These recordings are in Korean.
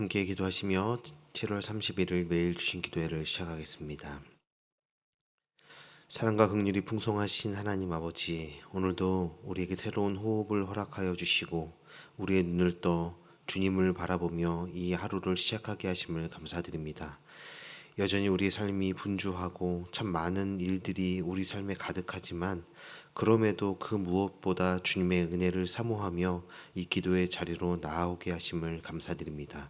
함께 기도하시며 7월 31일 매일 주신 기도회를 시작하겠습니다. 사랑과 긍휼이 풍성하신 하나님 아버지, 오늘도 우리에게 새로운 호흡을 허락하여 주시고 우리의 눈을 떠 주님을 바라보며 이 하루를 시작하게 하심을 감사드립니다. 여전히 우리의 삶이 분주하고 참 많은 일들이 우리 삶에 가득하지만 그럼에도 그 무엇보다 주님의 은혜를 사모하며 이 기도의 자리로 나아오게 하심을 감사드립니다.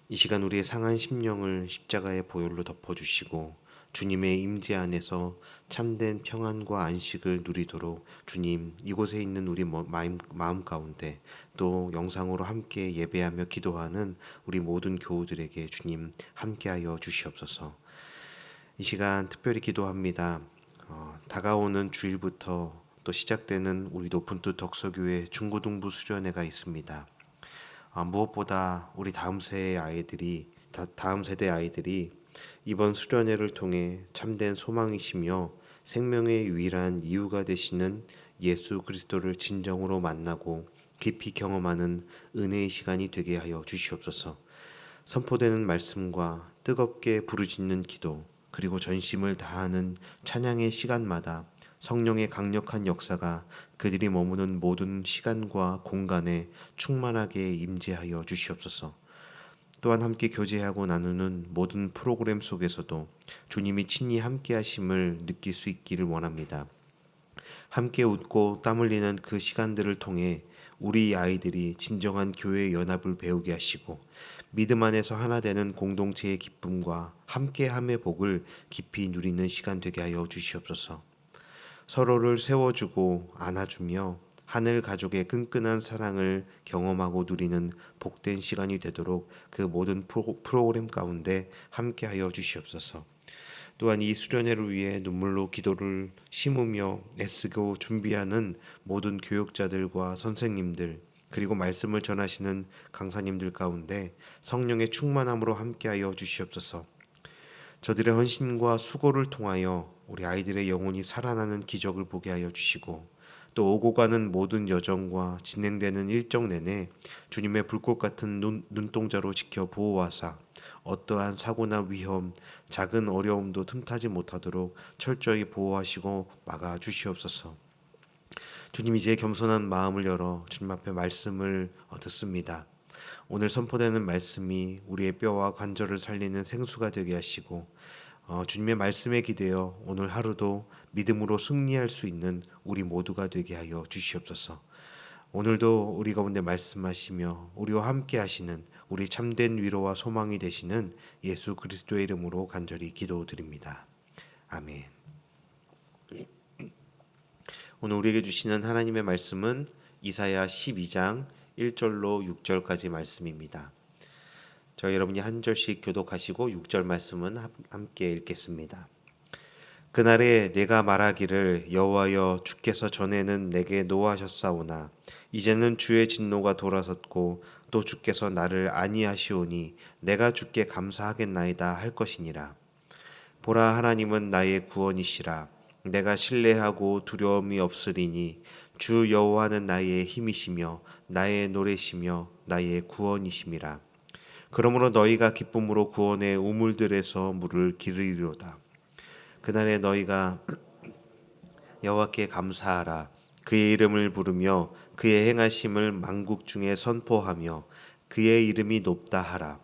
이 시간 우리의 상한 심령을 십자가의 보혈로 덮어주시고 주님의 임재 안에서 참된 평안과 안식을 누리도록 주님 이곳에 있는 우리 마음 가운데 또 영상으로 함께 예배하며 기도하는 우리 모든 교우들에게 주님 함께하여 주시옵소서. 이 시간 특별히 기도합니다. 다가오는 주일부터 또 시작되는 우리 높은 뜻 덕서교회 중고등부 수련회가 있습니다. 무엇보다 우리 다음 세대 아이들이 이번 수련회를 통해 참된 소망이시며 생명의 유일한 이유가 되시는 예수 그리스도를 진정으로 만나고 깊이 경험하는 은혜의 시간이 되게 하여 주시옵소서. 선포되는 말씀과 뜨겁게 부르짖는 기도, 그리고 전심을 다하는 찬양의 시간마다 성령의 강력한 역사가 그들이 머무는 모든 시간과 공간에 충만하게 임재하여 주시옵소서. 또한 함께 교제하고 나누는 모든 프로그램 속에서도 주님이 친히 함께 하심을 느낄 수 있기를 원합니다. 함께 웃고 땀 흘리는 그 시간들을 통해 우리 아이들이 진정한 교회의 연합을 배우게 하시고 믿음 안에서 하나 되는 공동체의 기쁨과 함께함의 복을 깊이 누리는 시간 되게 하여 주시옵소서. 서로를 세워주고 안아주며 하늘 가족의 끈끈한 사랑을 경험하고 누리는 복된 시간이 되도록 그 모든 프로그램 가운데 함께하여 주시옵소서. 또한 이 수련회를 위해 눈물로 기도를 심으며 애쓰고 준비하는 모든 교육자들과 선생님들, 그리고 말씀을 전하시는 강사님들 가운데 성령의 충만함으로 함께하여 주시옵소서. 저들의 헌신과 수고를 통하여 우리 아이들의 영혼이 살아나는 기적을 보게 하여 주시고, 또 오고 가는 모든 여정과 진행되는 일정 내내 주님의 불꽃 같은 눈동자로 지켜 보호하사 어떠한 사고나 위험, 작은 어려움도 틈타지 못하도록 철저히 보호하시고 막아 주시옵소서. 주님, 이제 겸손한 마음을 열어 주님 앞에 말씀을 듣습니다. 오늘 선포되는 말씀이 우리의 뼈와 관절을 살리는 생수가 되게 하시고 주님의 말씀에 기대어 오늘 하루도 믿음으로 승리할 수 있는 우리 모두가 되게 하여 주시옵소서. 오늘도 우리 가운데 말씀하시며 우리와 함께 하시는 우리 참된 위로와 소망이 되시는 예수 그리스도의 이름으로 간절히 기도드립니다. 아멘. 오늘 우리에게 주시는 하나님의 말씀은 이사야 12장 1절로 6절까지 말씀입니다. 저희 여러분이 한 절씩 교독하시고 6절 말씀은 함께 읽겠습니다. 그날에 내가 말하기를 여호와여 주께서 전에는 내게 노하셨사오나 이제는 주의 진노가 돌아섰고 또 주께서 나를 아니하시오니 내가 주께 감사하겠나이다 할 것이니라. 보라, 하나님은 나의 구원이시라. 내가 신뢰하고 두려움이 없으리니 주 여호와는 나의 힘이시며 나의 노래시며 나의 구원이심이라. 그러므로 너희가 기쁨으로 구원의 우물들에서 물을 기르리로다. 그날에 너희가 여호와께 감사하라. 그의 이름을 부르며 그의 행하심을 만국 중에 선포하며 그의 이름이 높다 하라.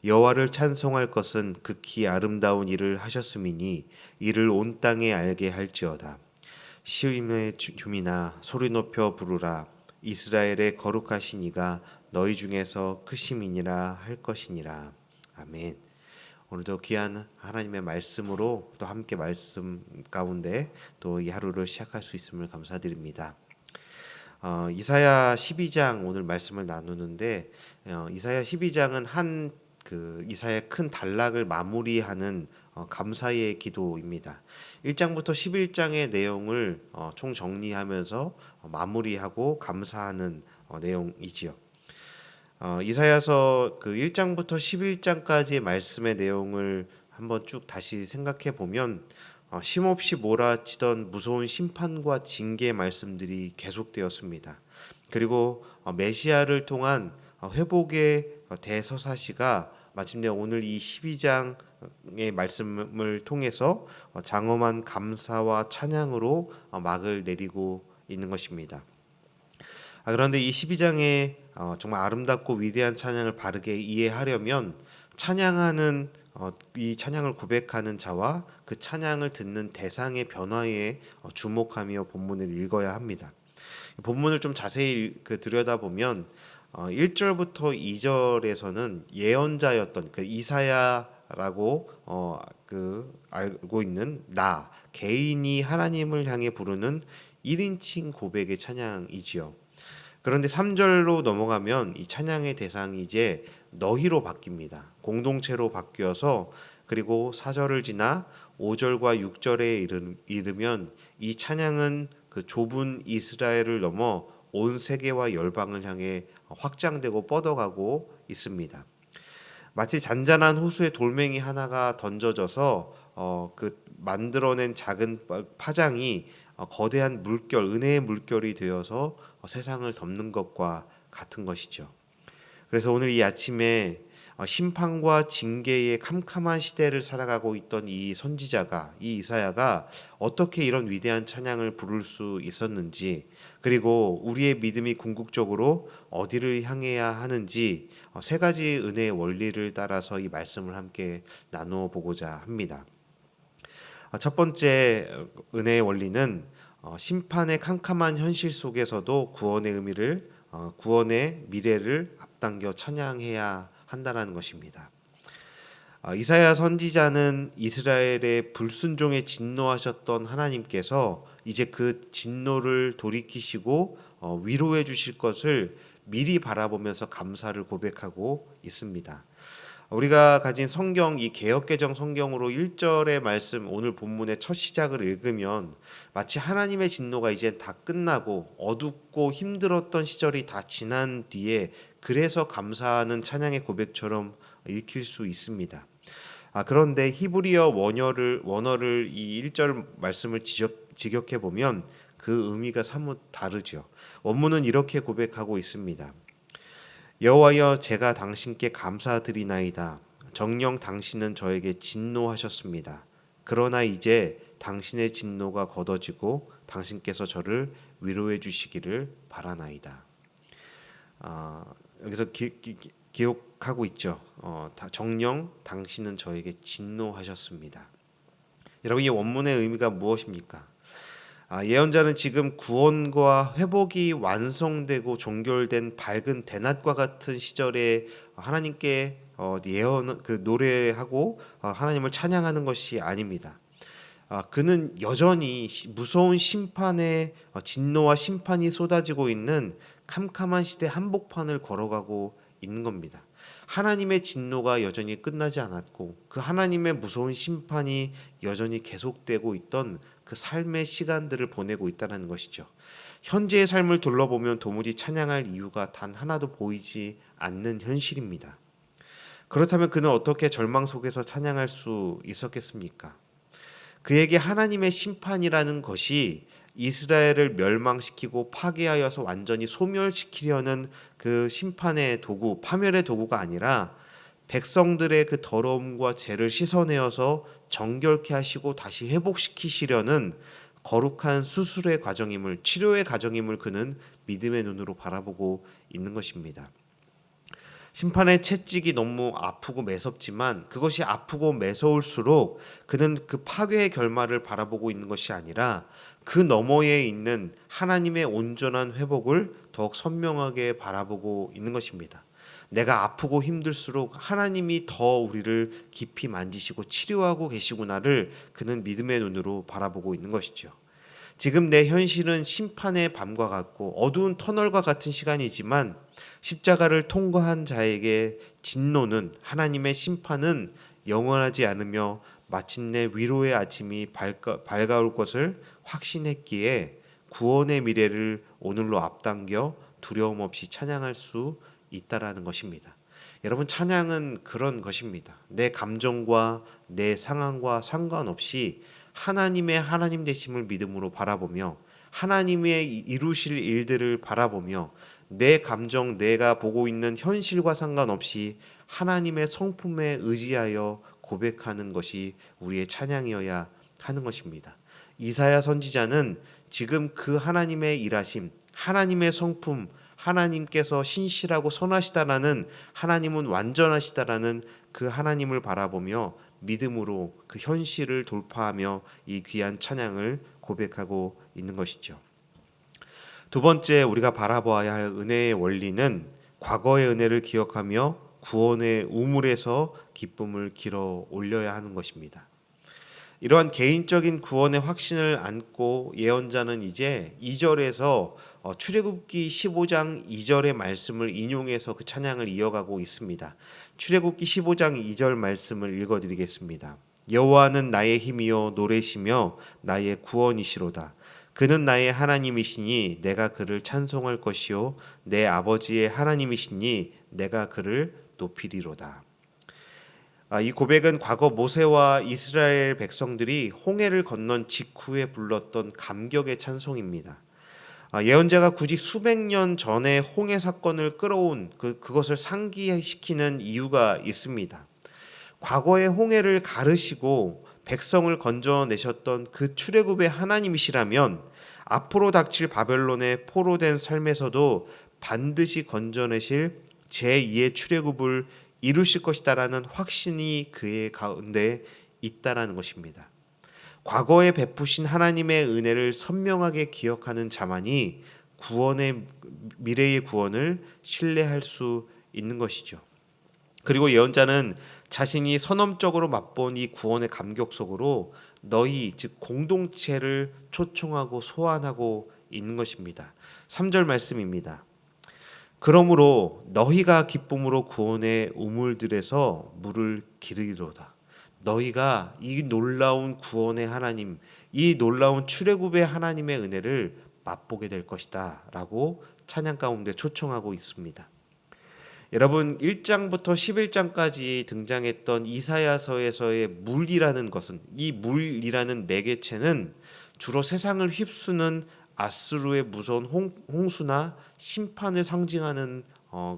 여호와를 찬송할 것은 극히 아름다운 일을 하셨음이니 이를 온 땅에 알게 할지어다. 시온의 주민아 소리 높여 부르라. 이스라엘의 거룩하신 이가 너희 중에서 크심이니라 할 것이니라. 아멘. 오늘도 귀한 하나님의 말씀으로 또 함께 말씀 가운데 또 이 하루를 시작할 수 있음을 감사드립니다. 이사야 12장 오늘 말씀을 나누는데 이사야 12장은 이사야의 큰 단락을 마무리하는 감사의 기도입니다. 1장부터 11장의 내용을 총 정리하면서 마무리하고 감사하는 내용이지요. 이사야서 그 1장부터 11장까지의 말씀의 내용을 한번 쭉 다시 생각해 보면 쉼없이 몰아치던 무서운 심판과 징계의 말씀들이 계속되었습니다. 그리고 메시아를 통한 회복의 대서사시가 마침내 오늘 이 12장의 말씀을 통해서 장엄한 감사와 찬양으로 막을 내리고 있는 것입니다. 그런데 이 12장의 정말 아름답고 위대한 찬양을 바르게 이해하려면 찬양하는 이 찬양을 고백하는 자와 그 찬양을 듣는 대상의 변화에 주목하며 본문을 읽어야 합니다. 본문을 좀 자세히 들여다보면 1절부터 2절에서는 예언자였던 그 이사야라고 알고 있는 나 개인이 하나님을 향해 부르는 1인칭 고백의 찬양이지요. 그런데 3절로 넘어가면 이 찬양의 대상이 이제 너희로 바뀝니다. 공동체로 바뀌어서 그리고 4절을 지나 5절과 6절에 이르면 이 찬양은 그 좁은 이스라엘을 넘어 온 세계와 열방을 향해 확장되고 뻗어가고 있습니다. 마치 잔잔한 호수에 돌멩이 하나가 던져져서 그 만들어낸 작은 파장이 거대한 물결, 은혜의 물결이 되어서 세상을 덮는 것과 같은 것이죠. 그래서 오늘 이 아침에 심판과 징계의 캄캄한 시대를 살아가고 있던 이 선지자가, 이 이사야가 어떻게 이런 위대한 찬양을 부를 수 있었는지, 그리고 우리의 믿음이 궁극적으로 어디를 향해야 하는지 세 가지 은혜의 원리를 따라서 이 말씀을 함께 나누어 보고자 합니다. 첫 번째 은혜의 원리는 심판의 캄캄한 현실 속에서도 구원의 미래를 앞당겨 찬양해야 한다라는 것입니다. 이사야 선지자는 이스라엘의 불순종에 진노하셨던 하나님께서 이제 그 진노를 돌이키시고 위로해 주실 것을 미리 바라보면서 감사를 고백하고 있습니다. 우리가 가진 성경, 이 개역개정 성경으로 1절의 말씀, 오늘 본문의 첫 시작을 읽으면 마치 하나님의 진노가 이제 다 끝나고 어둡고 힘들었던 시절이 다 지난 뒤에 그래서 감사하는 찬양의 고백처럼 읽힐 수 있습니다. 그런데 히브리어 원어를 이 1절 말씀을 직역해 보면 그 의미가 사뭇 다르죠. 원문은 이렇게 고백하고 있습니다. 여호와여, 제가 당신께 감사드리나이다. 정녕 당신은 저에게 진노하셨습니다. 그러나 이제 당신의 진노가 걷어지고 당신께서 저를 위로해 주시기를 바라나이다. 여기서 기억하고 있죠. 정녕 당신은 저에게 진노하셨습니다. 여러분, 이 원문의 의미가 무엇입니까? 예언자는 지금 구원과 회복이 완성되고 종결된 밝은 대낮과 같은 시절에 하나님께 노래하고 하나님을 찬양하는 것이 아닙니다. 그는 여전히 무서운 심판의 진노와 심판이 쏟아지고 있는 캄캄한 시대 한복판을 걸어가고 있는 겁니다. 하나님의 진노가 여전히 끝나지 않았고 그 하나님의 무서운 심판이 여전히 계속되고 있던 그 삶의 시간들을 보내고 있다는 것이죠. 현재의 삶을 둘러보면 도무지 찬양할 이유가 단 하나도 보이지 않는 현실입니다. 그렇다면 그는 어떻게 절망 속에서 찬양할 수 있었겠습니까? 그에게 하나님의 심판이라는 것이 이스라엘을 멸망시키고 파괴하여서 완전히 소멸시키려는 그 심판의 도구, 파멸의 도구가 아니라 백성들의 그 더러움과 죄를 씻어내어서 정결케 하시고 다시 회복시키시려는 거룩한 수술의 과정임을, 치료의 과정임을 그는 믿음의 눈으로 바라보고 있는 것입니다. 심판의 채찍이 너무 아프고 매섭지만 그것이 아프고 매서울수록 그는 그 파괴의 결말을 바라보고 있는 것이 아니라 그 너머에 있는 하나님의 온전한 회복을 더욱 선명하게 바라보고 있는 것입니다. 내가 아프고 힘들수록 하나님이 더 우리를 깊이 만지시고 치료하고 계시구나를 그는 믿음의 눈으로 바라보고 있는 것이죠. 지금 내 현실은 심판의 밤과 같고 어두운 터널과 같은 시간이지만 십자가를 통과한 자에게 진노는, 하나님의 심판은 영원하지 않으며 마침내 위로의 아침이 밝아올 것을 확신했기에 구원의 미래를 오늘로 앞당겨 두려움 없이 찬양할 수 있다라는 것입니다. 여러분, 찬양은 그런 것입니다. 내 감정과 내 상황과 상관없이 하나님의 하나님 되심을 믿음으로 바라보며 하나님의 이루실 일들을 바라보며 내 감정, 내가 보고 있는 현실과 상관없이 하나님의 성품에 의지하여 고백하는 것이 우리의 찬양이어야 하는 것입니다. 이사야 선지자는 지금 그 하나님의 일하심, 하나님의 성품, 하나님께서 신실하고 선하시다라는, 하나님은 완전하시다라는 그 하나님을 바라보며 믿음으로 그 현실을 돌파하며 이 귀한 찬양을 고백하고 있는 것이죠. 두 번째 우리가 바라보아야 할 은혜의 원리는 과거의 은혜를 기억하며 구원의 우물에서 기쁨을 길어 올려야 하는 것입니다. 이러한 개인적인 구원의 확신을 안고 예언자는 이제 2절에서 출애굽기 15장 2절의 말씀을 인용해서 그 찬양을 이어가고 있습니다. 출애굽기 15장 2절 말씀을 읽어드리겠습니다. 여호와는 나의 힘이요 노래시며 나의 구원이시로다. 그는 나의 하나님이시니 내가 그를 찬송할 것이요 내 아버지의 하나님이시니 내가 그를 높이리로다. 이 고백은 과거 모세와 이스라엘 백성들이 홍해를 건넌 직후에 불렀던 감격의 찬송입니다. 예언자가 굳이 수백 년 전에 홍해 사건을 끌어온 그것을 상기시키는 이유가 있습니다. 과거의 홍해를 가르시고 백성을 건져내셨던 그 출애굽의 하나님이시라면 앞으로 닥칠 바벨론의 포로된 삶에서도 반드시 건져내실 제2의 출애굽을 이루실 것이다라는 확신이 그의 가운데 있다라는 것입니다. 과거에 베푸신 하나님의 은혜를 선명하게 기억하는 자만이 구원의 미래의 구원을 신뢰할 수 있는 것이죠. 그리고 예언자는 자신이 선언적으로 맛본 이 구원의 감격 속으로 너희 즉 공동체를 초청하고 소환하고 있는 것입니다. 3절 말씀입니다. 그러므로 너희가 기쁨으로 구원의 우물들에서 물을 기르리로다. 너희가 이 놀라운 구원의 하나님, 이 놀라운 출애굽의 하나님의 은혜를 맛보게 될 것이다 라고 찬양 가운데 초청하고 있습니다. 여러분 1장부터 11장까지 등장했던 이사야서에서의 물이라는 것은, 이 물이라는 매개체는 주로 세상을 휩쓰는 아수르의 무서운 홍수나 심판을 상징하는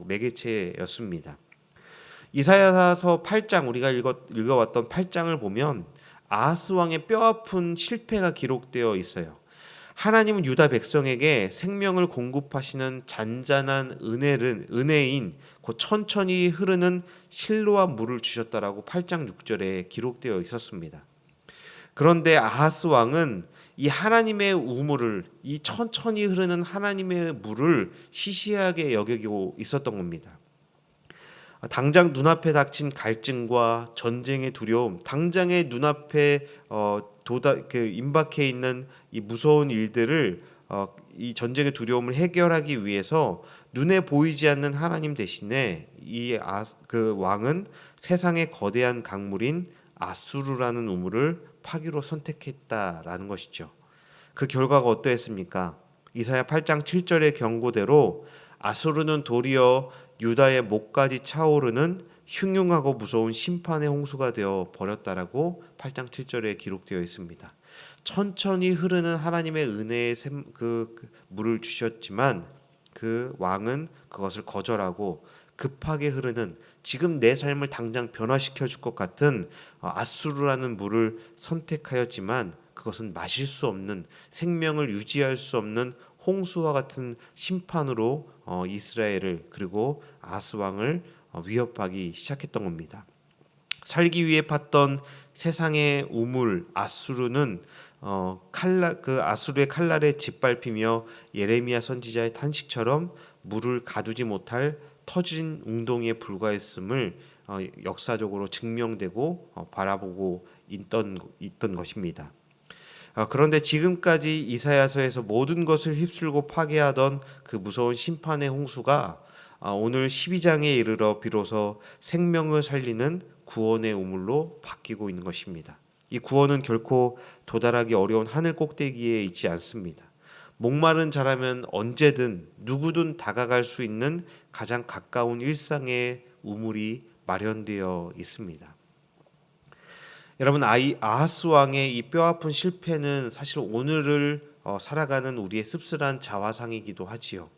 매개체였습니다. 이사야서 8장 우리가 읽어왔던 8장을 보면 아하스 왕의 뼈아픈 실패가 기록되어 있어요. 하나님은 유다 백성에게 생명을 공급하시는 잔잔한 은혜인 곧 천천히 흐르는 실로와 물을 주셨다라고 8장 6절에 기록되어 있었습니다. 그런데 아하스 왕은 이 하나님의 우물을, 이 천천히 흐르는 하나님의 물을 시시하게 여기고 있었던 겁니다. 당장 눈앞에 닥친 갈증과 전쟁의 두려움, 당장의 눈앞에 임박해 있는 이 무서운 일들을 이 전쟁의 두려움을 해결하기 위해서 눈에 보이지 않는 하나님 대신에 그 왕은 세상의 거대한 강물인 아수르라는 우물을 파기로 선택했다라는 것이죠. 그 결과가 어떠했습니까? 이사야 8장 7절의 경고대로 아수르는 도리어 유다의 목까지 차오르는 흉흉하고 무서운 심판의 홍수가 되어 버렸다라고 8장 7절에 기록되어 있습니다. 천천히 흐르는 하나님의 은혜의 그 물을 주셨지만 그 왕은 그것을 거절하고 급하게 흐르는, 지금 내 삶을 당장 변화시켜 줄 것 같은 아수르라는 물을 선택하였지만 그것은 마실 수 없는, 생명을 유지할 수 없는 홍수와 같은 심판으로 이스라엘을 그리고 아하스 왕을 위협하기 시작했던 겁니다. 살기 위해 팠던 세상의 우물 아수르는 그 아수르의 칼날에 짓밟히며 예레미야 선지자의 탄식처럼 물을 가두지 못할 터진 웅덩이에 불과했음을 역사적으로 증명되고 바라보고 있던 것입니다. 그런데 지금까지 이사야서에서 모든 것을 휩쓸고 파괴하던 그 무서운 심판의 홍수가 오늘 12장에 이르러 비로소 생명을 살리는 구원의 우물로 바뀌고 있는 것입니다. 이 구원은 결코 도달하기 어려운 하늘 꼭대기에 있지 않습니다. 목마른 자라면 언제든 누구든 다가갈 수 있는 가장 가까운 일상의 우물이 마련되어 있습니다. 여러분, 아하스 왕의 이 뼈아픈 실패는 사실 오늘을 살아가는 우리의 씁쓸한 자화상이기도 하지요.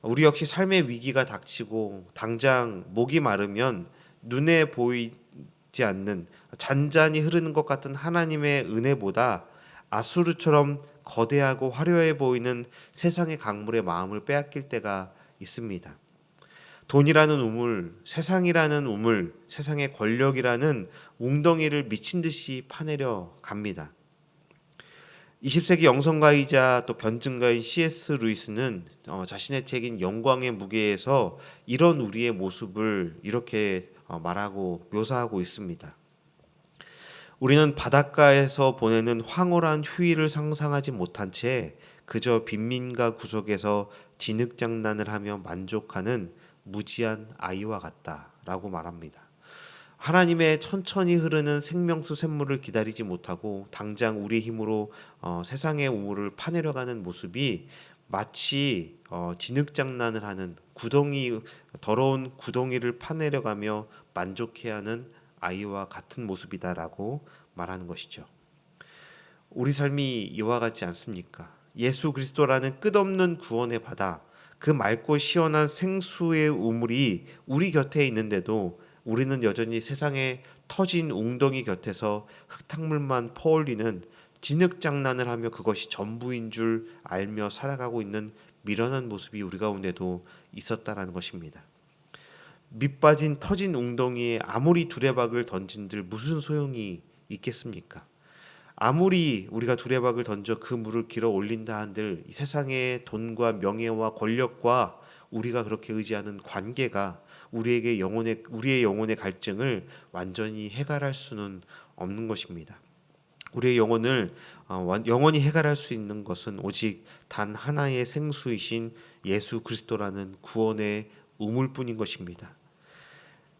우리 역시 삶의 위기가 닥치고 당장 목이 마르면 눈에 보이지 않는 잔잔히 흐르는 것 같은 하나님의 은혜보다 아수르처럼 거대하고 화려해 보이는 세상의 강물의 마음을 빼앗길 때가 있습니다. 돈이라는 우물, 세상이라는 우물, 세상의 권력이라는 웅덩이를 미친 듯이 파내려 갑니다. 20세기 영성가이자 또 변증가인 C.S. 루이스는 자신의 책인 영광의 무게에서 이런 우리의 모습을 이렇게 말하고 묘사하고 있습니다. 우리는 바닷가에서 보내는 황홀한 휴일을 상상하지 못한 채 그저 빈민가 구석에서 진흙장난을 하며 만족하는 무지한 아이와 같다라고 말합니다. 하나님의 천천히 흐르는 생명수 샘물을 기다리지 못하고 당장 우리 힘으로 세상의 우물을 파내려가는 모습이 마치 진흙장난을 하는 더러운 구덩이를 파내려가며 만족해하는 아이와 같은 모습이다라고 말하는 것이죠. 우리 삶이 이와 같지 않습니까? 예수 그리스도라는 끝없는 구원의 바다, 그 맑고 시원한 생수의 우물이 우리 곁에 있는데도 우리는 여전히 세상에 터진 웅덩이 곁에서 흙탕물만 퍼올리는 진흙장난을 하며 그것이 전부인 줄 알며 살아가고 있는 미련한 모습이 우리 가운데도 있었다라는 것입니다. 밑빠진 터진 웅덩이에 아무리 두레박을 던진들 무슨 소용이 있겠습니까? 아무리 우리가 두레박을 던져 그 물을 길어 올린다 한들 이 세상의 돈과 명예와 권력과 우리가 그렇게 의지하는 관계가 우리의 영혼의 갈증을 완전히 해결할 수는 없는 것입니다. 우리의 영혼을 영원히 해결할 수 있는 것은 오직 단 하나의 생수이신 예수 그리스도라는 구원의 우물뿐인 것입니다.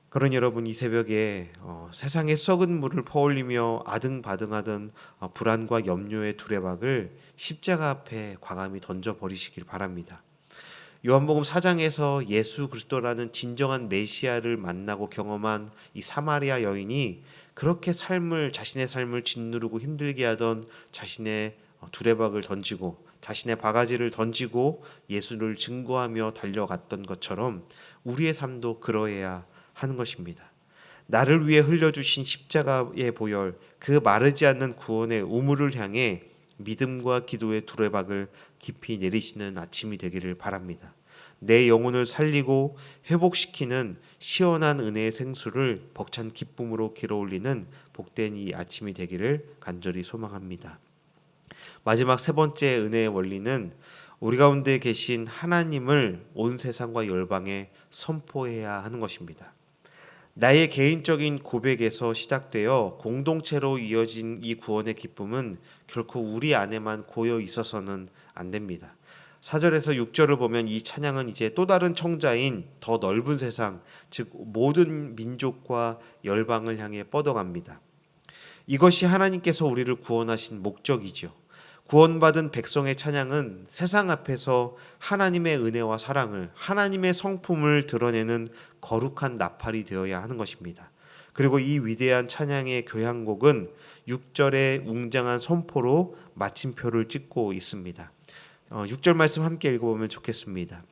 그러니 여러분, 이 새벽에 세상의 썩은 물을 퍼올리며 아등바등하던 불안과 염려의 두레박을 십자가 앞에 과감히 던져버리시길 바랍니다. 요한복음 4장에서 예수 그리스도라는 진정한 메시아를 만나고 경험한 이 사마리아 여인이 그렇게 자신의 삶을 짓누르고 힘들게 하던 자신의 두레박을 던지고 자신의 바가지를 던지고 예수를 증거하며 달려갔던 것처럼 우리의 삶도 그러해야 하는 것입니다. 나를 위해 흘려주신 십자가의 보혈, 그 마르지 않는 구원의 우물을 향해 믿음과 기도의 두레박을 깊이 내리시는 아침이 되기를 바랍니다. 내 영혼을 살리고 회복시키는 시원한 은혜의 생수를 벅찬 기쁨으로 길어올리는 복된 이 아침이 되기를 간절히 소망합니다. 마지막 세 번째 은혜의 원리는 우리 가운데 계신 하나님을 온 세상과 열방에 선포해야 하는 것입니다. 나의 개인적인 고백에서 시작되어 공동체로 이어진 이 구원의 기쁨은 결코 우리 안에만 고여 있어서는 안 됩니다. 4절에서 6절을 보면 이 찬양은 이제 또 다른 청자인 더 넓은 세상, 즉 모든 민족과 열방을 향해 뻗어갑니다. 이것이 하나님께서 우리를 구원하신 목적이죠. 구원받은 백성의 찬양은 세상 앞에서 하나님의 은혜와 사랑을, 하나님의 성품을 드러내는 거룩한 나팔이 되어야 하는 것입니다. 그리고 이 위대한 찬양의 교향곡은 6절의 웅장한 선포로 마침표를 찍고 있습니다. 6절 말씀 함께 읽어보면 좋겠습니다.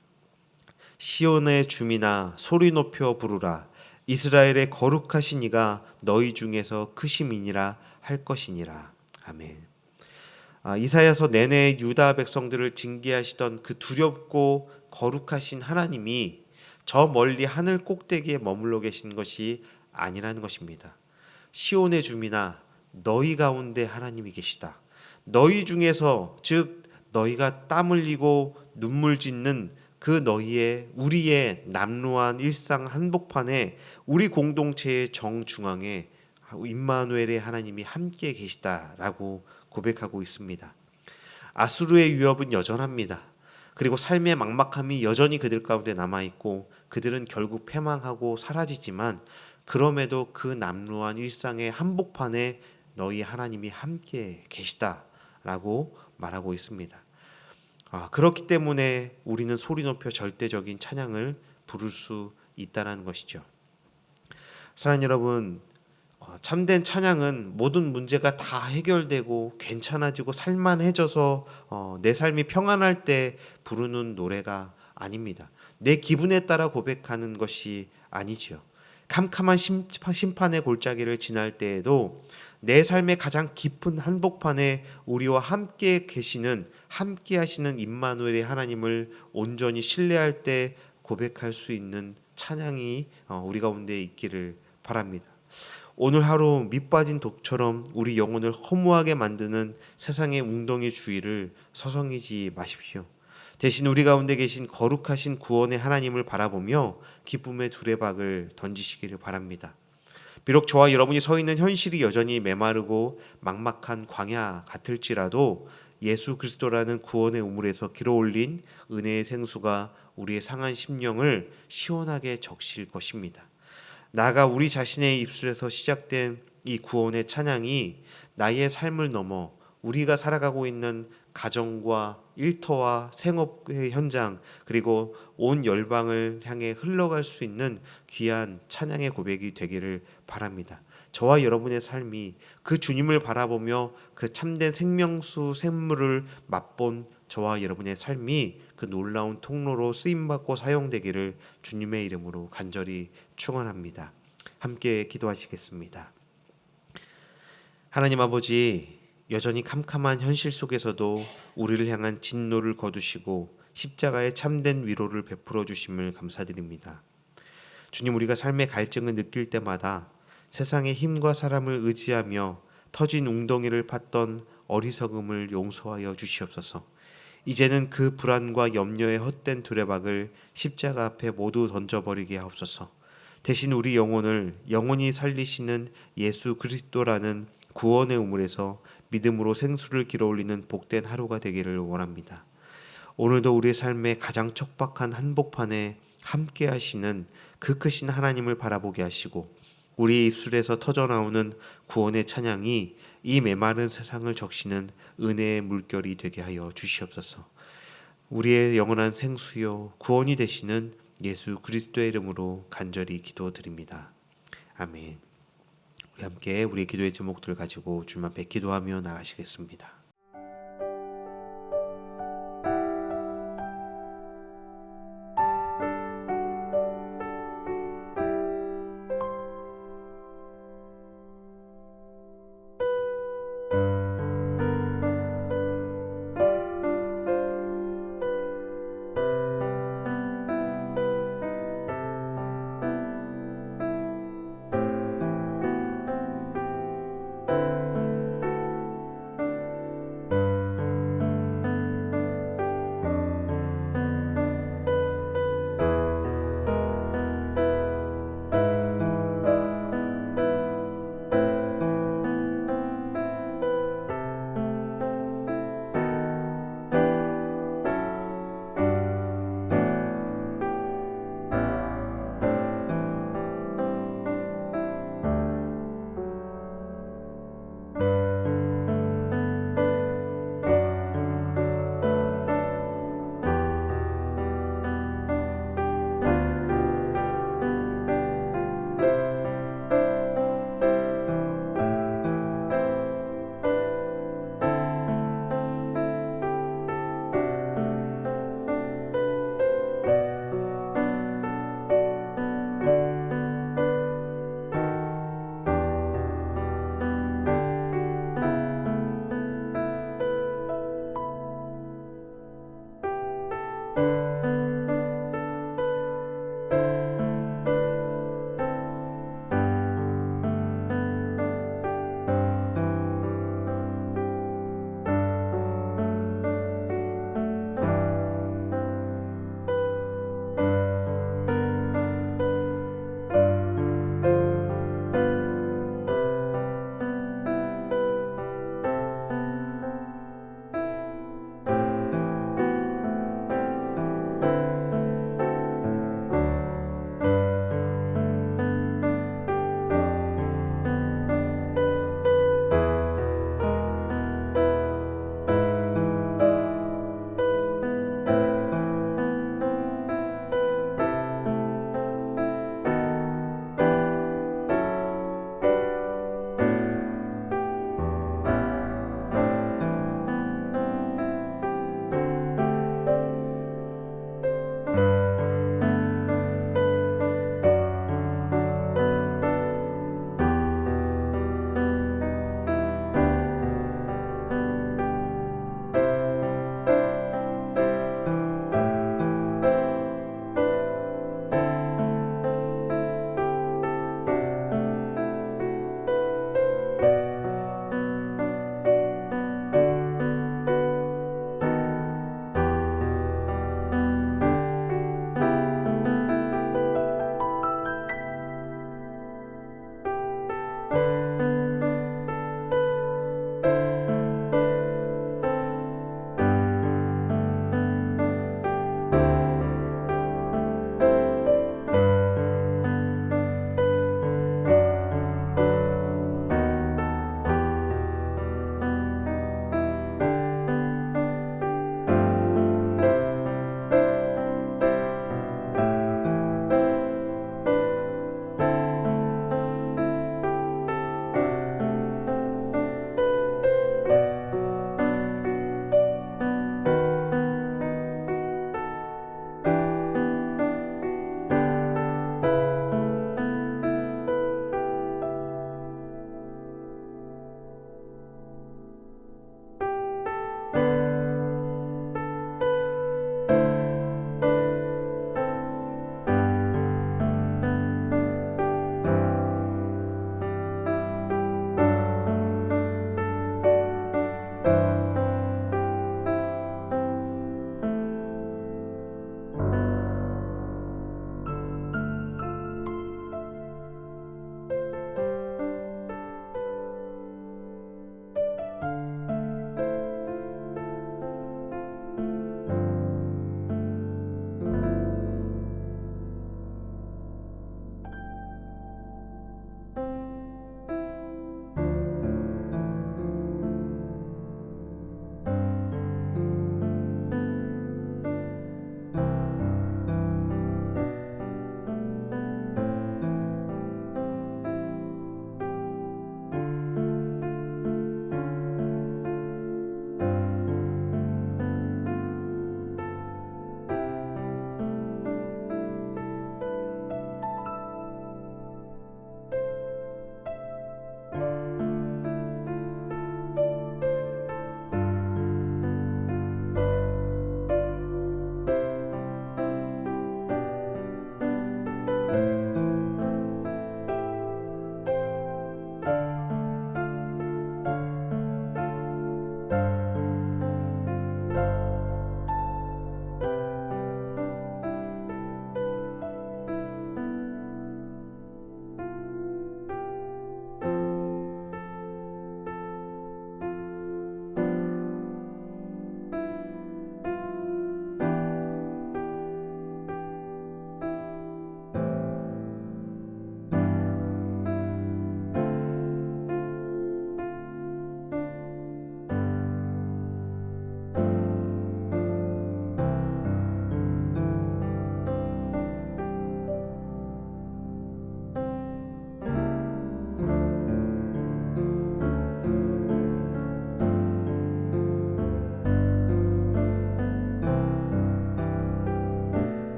시온의 주민아 소리 높여 부르라. 이스라엘의 거룩하신 이가 너희 중에서 크심이니라 할 것이니라. 아멘. 이사야서 내내 유다 백성들을 징계하시던 그 두렵고 거룩하신 하나님이 저 멀리 하늘 꼭대기에 머물러 계신 것이 아니라는 것입니다. 시온의 주민아 너희 가운데 하나님이 계시다. 너희 중에서, 즉 너희가 땀 흘리고 눈물 짓는 그 우리의 남루한 일상 한복판에 우리 공동체의 정중앙에 임마누엘의 하나님이 함께 계시다라고 고백하고 있습니다. 아수르의 위협은 여전합니다. 그리고 삶의 막막함이 여전히 그들 가운데 남아있고 그들은 결국 패망하고 사라지지만 그럼에도 그 남루한 일상의 한복판에 너희 하나님이 함께 계시다라고 말하고 있습니다. 그렇기 때문에 우리는 소리 높여 절대적인 찬양을 부를 수 있다는 것이죠. 사랑하는 여러분, 참된 찬양은 모든 문제가 다 해결되고 괜찮아지고 살만해져서 내 삶이 평안할 때 부르는 노래가 아닙니다. 내 기분에 따라 고백하는 것이 아니지요. 캄캄한 심판의 골짜기를 지날 때에도 내 삶의 가장 깊은 한복판에 우리와 함께 계시는, 함께 하시는 임마누엘의 하나님을 온전히 신뢰할 때 고백할 수 있는 찬양이 우리 가운데 있기를 바랍니다. 오늘 하루 밑빠진 독처럼 우리 영혼을 허무하게 만드는 세상의 웅덩이 주위를 서성이지 마십시오. 대신 우리 가운데 계신 거룩하신 구원의 하나님을 바라보며 기쁨의 두레박을 던지시기를 바랍니다. 비록 저와 여러분이 서 있는 현실이 여전히 메마르고 막막한 광야 같을지라도 예수 그리스도라는 구원의 우물에서 길어올린 은혜의 생수가 우리의 상한 심령을 시원하게 적실 것입니다. 나아가 우리 자신의 입술에서 시작된 이 구원의 찬양이 나의 삶을 넘어 우리가 살아가고 있는 가정과 일터와 생업의 현장, 그리고 온 열방을 향해 흘러갈 수 있는 귀한 찬양의 고백이 되기를 바랍니다. 저와 여러분의 삶이 그 주님을 바라보며 그 참된 생명수 샘물을 맛본 저와 여러분의 삶이 그 놀라운 통로로 쓰임받고 사용되기를 주님의 이름으로 간절히 축원합니다. 함께 기도하시겠습니다. 하나님 아버지, 여전히 캄캄한 현실 속에서도 우리를 향한 진노를 거두시고 십자가의 참된 위로를 베풀어 주심을 감사드립니다. 주님, 우리가 삶의 갈증을 느낄 때마다 세상의 힘과 사람을 의지하며 터진 웅덩이를 팠던 어리석음을 용서하여 주시옵소서. 이제는 그 불안과 염려의 헛된 두레박을 십자가 앞에 모두 던져버리게 하옵소서. 대신 우리 영혼을 영원히 살리시는 예수 그리스도라는 구원의 우물에서 믿음으로 생수를 길어올리는 복된 하루가 되기를 원합니다. 오늘도 우리의 삶의 가장 척박한 한복판에 함께 하시는 그 크신 하나님을 바라보게 하시고 우리 입술에서 터져나오는 구원의 찬양이 이 메마른 세상을 적시는 은혜의 물결이 되게 하여 주시옵소서. 우리의 영원한 생수요 구원이 되시는 예수 그리스도의 이름으로 간절히 기도드립니다. 아멘. 우리 함께 우리의 기도의 제목들 가지고 주님 앞에 기도하며 나가시겠습니다.